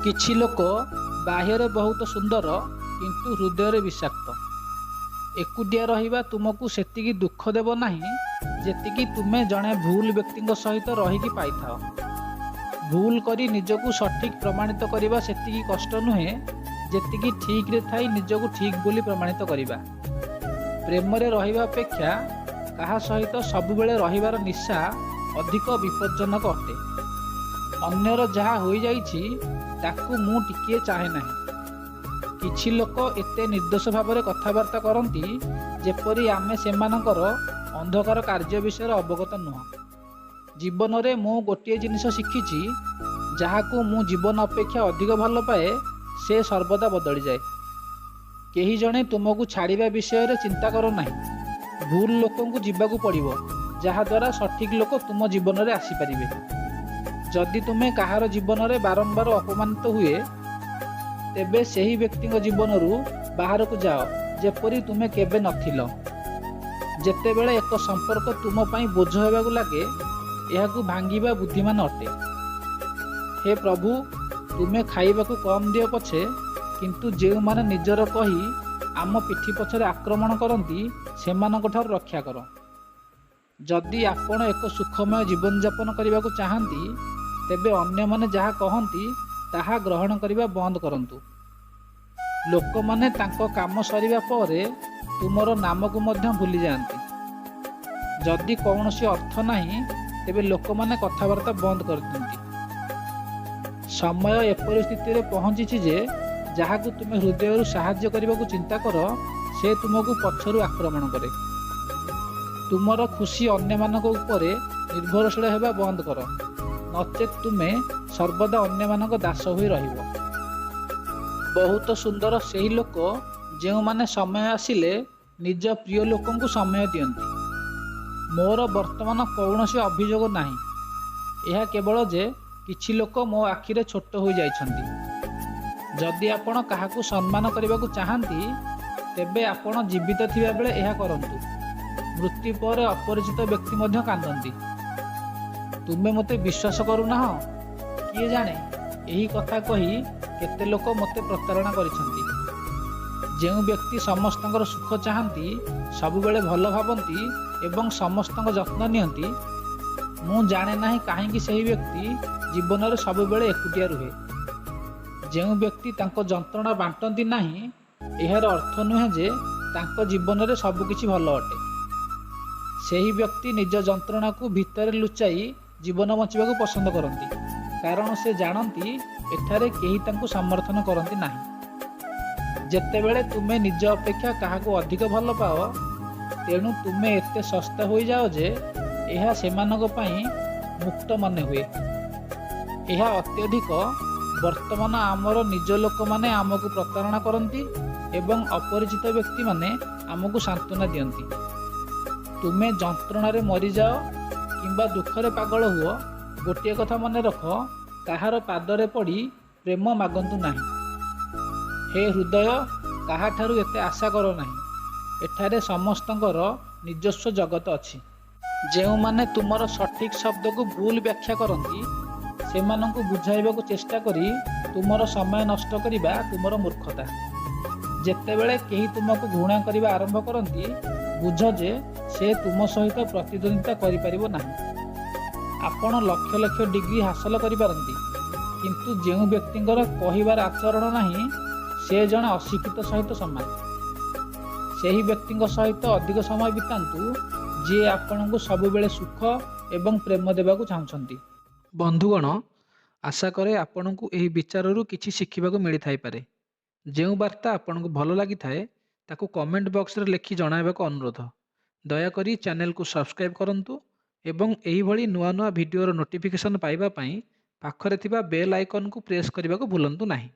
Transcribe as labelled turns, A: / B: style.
A: କିଛି ଲୋକ ବାହ୍ୟରେ ବହୁତ ସୁନ୍ଦର କିନ୍ତୁ ହୃଦୟରେ ବିଷାକ୍ତ। ଏକୁଟିଆ ରହିବା ତୁମକୁ ସେତିକି ଦୁଃଖ ଦେବ ନାହିଁ ଯେତିକି ତୁମେ ଜଣେ ଭୁଲ ବ୍ୟକ୍ତିଙ୍କ ସହିତ ରହିକି ପାଇଥାଅ। ଭୁଲ କରି ନିଜକୁ ସଠିକ୍ ପ୍ରମାଣିତ କରିବା ସେତିକି କଷ୍ଟ ନୁହେଁ ଯେତିକି ଠିକ୍ରେ ଥାଇ ନିଜକୁ ଠିକ୍ ବୋଲି ପ୍ରମାଣିତ କରିବା। ପ୍ରେମରେ ରହିବା ଅପେକ୍ଷା କାହା ସହିତ ସବୁବେଳେ ରହିବାର ନିଶା ଅଧିକ ବିପଜ୍ଜନକ ଅଟେ। ଅନ୍ୟର ଯାହା ହୋଇଯାଇଛି ତାକୁ ମୁଁ ଟିକିଏ ଚାହେଁ ନାହିଁ। କିଛି ଲୋକ ଏତେ ନିର୍ଦ୍ଦୋଷ ଭାବରେ କଥାବାର୍ତ୍ତା କରନ୍ତି ଯେପରି ଆମେ ସେମାନଙ୍କର ଅନ୍ଧକାର କାର୍ଯ୍ୟ ବିଷୟରେ ଅବଗତ ନୁହଁ। ଜୀବନରେ ମୁଁ ଗୋଟିଏ ଜିନିଷ ଶିଖିଛି, ଯାହାକୁ ମୁଁ ଜୀବନ ଅପେକ୍ଷା ଅଧିକ ଭଲ ପାଏ ସେ ସର୍ବଦା ବଦଳିଯାଏ। କେହି ଜଣେ ତୁମକୁ ଛାଡ଼ିବା ବିଷୟରେ ଚିନ୍ତା କର ନାହିଁ। ଭୁଲ ଲୋକଙ୍କୁ ଯିବାକୁ ପଡ଼ିବ, ଯାହାଦ୍ୱାରା ସଠିକ୍ ଲୋକ ତୁମ ଜୀବନରେ ଆସିପାରିବେ। ଯଦି ତୁମେ କାହାର ଜୀବନରେ ବାରମ୍ବାର ଅପମାନିତ ହୁଏ, ତେବେ ସେହି ବ୍ୟକ୍ତିଙ୍କ ଜୀବନରୁ ବାହାରକୁ ଯାଅ ଯେପରି ତୁମେ କେବେ ନଥିଲ। ଯେତେବେଳେ ଏକ ସମ୍ପର୍କ ତୁମ ପାଇଁ ବୋଝ ହେବାକୁ ଲାଗେ, ଏହାକୁ ଭାଙ୍ଗିବା ବୁଦ୍ଧିମାନ ଅଟେ। ହେ ପ୍ରଭୁ, ତୁମେ ଖାଇବାକୁ କମ୍ ଦିଅ ପଛେ, କିନ୍ତୁ ଯେଉଁମାନେ ନିଜର କହି ଆମ ପିଠି ପଛରେ ଆକ୍ରମଣ କରନ୍ତି ସେମାନଙ୍କଠାରୁ ରକ୍ଷା କର। ଯଦି ଆପଣ ଏକ ସୁଖମୟ ଜୀବନଯାପନ କରିବାକୁ ଚାହାନ୍ତି, ତେବେ ଅନ୍ୟମାନେ ଯାହା କହନ୍ତି ତାହା ଗ୍ରହଣ କରିବା ବନ୍ଦ କରନ୍ତୁ। ଲୋକମାନେ ତାଙ୍କ କାମ ସରିବା ପରେ ତୁମର ନାମକୁ ମଧ୍ୟ ଭୁଲି ଯାଆନ୍ତି। ଯଦି କୌଣସି ଅର୍ଥ ନାହିଁ, ତେବେ ଲୋକମାନେ କଥାବାର୍ତ୍ତା ବନ୍ଦ କରିଦିଅନ୍ତି। ସମୟ ଏପରି ସ୍ଥିତିରେ ପହଞ୍ଚିଛି ଯେ ଯାହାକୁ ତୁମେ ହୃଦୟରୁ ସାହାଯ୍ୟ କରିବାକୁ ଚିନ୍ତା କର, ସେ ତୁମକୁ ପଛରୁ ଆକ୍ରମଣ କରେ। ତୁମର ଖୁସି ଅନ୍ୟମାନଙ୍କ ଉପରେ ନିର୍ଭରଶୀଳ ହେବା ବନ୍ଦ କର, ନଚେତ୍ ତୁମେ ସର୍ବଦା ଅନ୍ୟମାନଙ୍କ ଦାସ ହୋଇ ରହିବ। ବହୁତ ସୁନ୍ଦର ସେହି ଲୋକ ଯେଉଁମାନେ ସମୟ ଆସିଲେ ନିଜ ପ୍ରିୟ ଲୋକଙ୍କୁ ସମୟ ଦିଅନ୍ତି। ମୋର ବର୍ତ୍ତମାନ କୌଣସି ଅଭିଯୋଗ ନାହିଁ। ଏହା କେବଳ ଯେ କିଛି ଲୋକ ମୋ ଆଖିରେ ଛୋଟ ହୋଇଯାଇଛନ୍ତି। ଯଦି ଆପଣ କାହାକୁ ସମ୍ମାନ କରିବାକୁ ଚାହାନ୍ତି, ତେବେ ଆପଣ ଜୀବିତ ଥିବାବେଳେ ଏହା କରନ୍ତୁ। ମୃତ୍ୟୁ ପରେ ଅପରିଚିତ ବ୍ୟକ୍ତି ମଧ୍ୟ କାନ୍ଦନ୍ତି। ତୁମେ ମୋତେ ବିଶ୍ୱାସ କରୁନାହଁ? କିଏ ଜାଣେ, ଏହି କଥା କହି କେତେ ଲୋକ ମୋତେ ପ୍ରତାରଣା କରିଛନ୍ତି। ଯେଉଁ ବ୍ୟକ୍ତି ସମସ୍ତଙ୍କର ସୁଖ ଚାହାନ୍ତି, ସବୁବେଳେ ଭଲ ଭାବନ୍ତି ଏବଂ ସମସ୍ତଙ୍କ ଯତ୍ନ ନିଅନ୍ତି, ମୁଁ ଜାଣେ ନାହିଁ କାହିଁକି ସେହି ବ୍ୟକ୍ତି ଜୀବନରେ ସବୁବେଳେ ଏକୁଟିଆ ରୁହେ। ଯେଉଁ ବ୍ୟକ୍ତି ତାଙ୍କ ଯନ୍ତ୍ରଣା ବାଣ୍ଟନ୍ତି ନାହିଁ, ଏହାର ଅର୍ଥ ନୁହେଁ ଯେ ତାଙ୍କ ଜୀବନରେ ସବୁକିଛି ଭଲ ଅଟେ। ସେହି ବ୍ୟକ୍ତି ନିଜ ଯନ୍ତ୍ରଣାକୁ ଭିତରେ ଲୁଚାଇ ଜୀବନ ବଞ୍ଚିବାକୁ ପସନ୍ଦ କରନ୍ତି, କାରଣ ସେ ଜାଣନ୍ତି ଏଠାରେ କେହି ତାଙ୍କୁ ସମର୍ଥନ କରନ୍ତି ନାହିଁ। ଯେତେବେଳେ ତୁମେ ନିଜ ଅପେକ୍ଷା କାହାକୁ ଅଧିକ ଭଲ ପାଅ, ତେଣୁ ତୁମେ ଏତେ ଶସ୍ତା ହୋଇଯାଅ ଯେ ଏହା ସେମାନଙ୍କ ପାଇଁ ମୁକ୍ତ ମନେ ହୁଏ। ଏହା ଅତ୍ୟଧିକ। ବର୍ତ୍ତମାନ ଆମର ନିଜ ଲୋକମାନେ ଆମକୁ ପ୍ରତାରଣା କରନ୍ତି ଏବଂ ଅପରିଚିତ ବ୍ୟକ୍ତିମାନେ ଆମକୁ ସାନ୍ତ୍ୱନା ଦିଅନ୍ତି। ତୁମେ ଯନ୍ତ୍ରଣାରେ ମରିଯାଅ କିମ୍ବା ଦୁଃଖରେ ପାଗଳ ହୁଅ, ଗୋଟିଏ କଥା ମନେ ରଖ, କାହାର ପାଦରେ ପଡ଼ି ପ୍ରେମ ମାଗନ୍ତୁ ନାହିଁ। ହେ ହୃଦୟ, କାହାଠାରୁ ଏତେ ଆଶା କର ନାହିଁ। ଏଠାରେ ସମସ୍ତଙ୍କର ନିଜସ୍ୱ ଜଗତ ଅଛି। ଯେଉଁମାନେ ତୁମର ସଠିକ୍ ଶବ୍ଦକୁ ଭୁଲ ବ୍ୟାଖ୍ୟା କରନ୍ତି, ସେମାନଙ୍କୁ ବୁଝାଇବାକୁ ଚେଷ୍ଟା କରି ତୁମର ସମୟ ନଷ୍ଟ କରିବା ତୁମର ମୂର୍ଖତା। ଯେତେବେଳେ କେହି ତୁମକୁ ଘୃଣା କରିବା ଆରମ୍ଭ କରନ୍ତି, ବୁଝ ଯେ ସେ ତୁମ ସହିତ ପ୍ରତିଦ୍ୱନ୍ଦିତା କରିପାରିବ ନାହିଁ। ଆପଣ ଲକ୍ଷ ଲକ୍ଷ ଡିଗ୍ରୀ ହାସଲ କରିପାରନ୍ତି, କିନ୍ତୁ ଯେଉଁ ବ୍ୟକ୍ତିଙ୍କର କହିବାର ଆଚରଣ ନାହିଁ, ସେ ଜଣେ ଅଶିକ୍ଷିତ ସହିତ ସମାନ। ସେହି ବ୍ୟକ୍ତିଙ୍କ ସହିତ ଅଧିକ ସମୟ ବିତାନ୍ତୁ ଯିଏ ଆପଣଙ୍କୁ ସବୁବେଳେ ସୁଖ ଏବଂ ପ୍ରେମ ଦେବାକୁ ଚାହୁଁଛନ୍ତି। ବନ୍ଧୁଗଣ, ଆଶା କରେ ଆପଣଙ୍କୁ ଏହି ବିଚାରରୁ କିଛି ଶିଖିବାକୁ ମିଳିଥାଇପାରେ। ଯେଉଁ ବାର୍ତ୍ତା ଆପଣଙ୍କୁ ଭଲ ଲାଗିଥାଏ ତାକୁ କମେଣ୍ଟ ବକ୍ସରେ ଲେଖି ଜଣାଇବାକୁ ଅନୁରୋଧ। ଦୟାକରି ଚ୍ୟାନେଲକୁ ସବସ୍କ୍ରାଇବ୍ କରନ୍ତୁ ଏବଂ ଏହିଭଳି ନୂଆ ନୂଆ ଭିଡ଼ିଓର ନୋଟିଫିକେସନ୍ ପାଇବା ପାଇଁ ପାଖରେ ଥିବା ବେଲ୍ ଆଇକନ୍କୁ ପ୍ରେସ୍ କରିବାକୁ ଭୁଲନ୍ତୁ ନାହିଁ।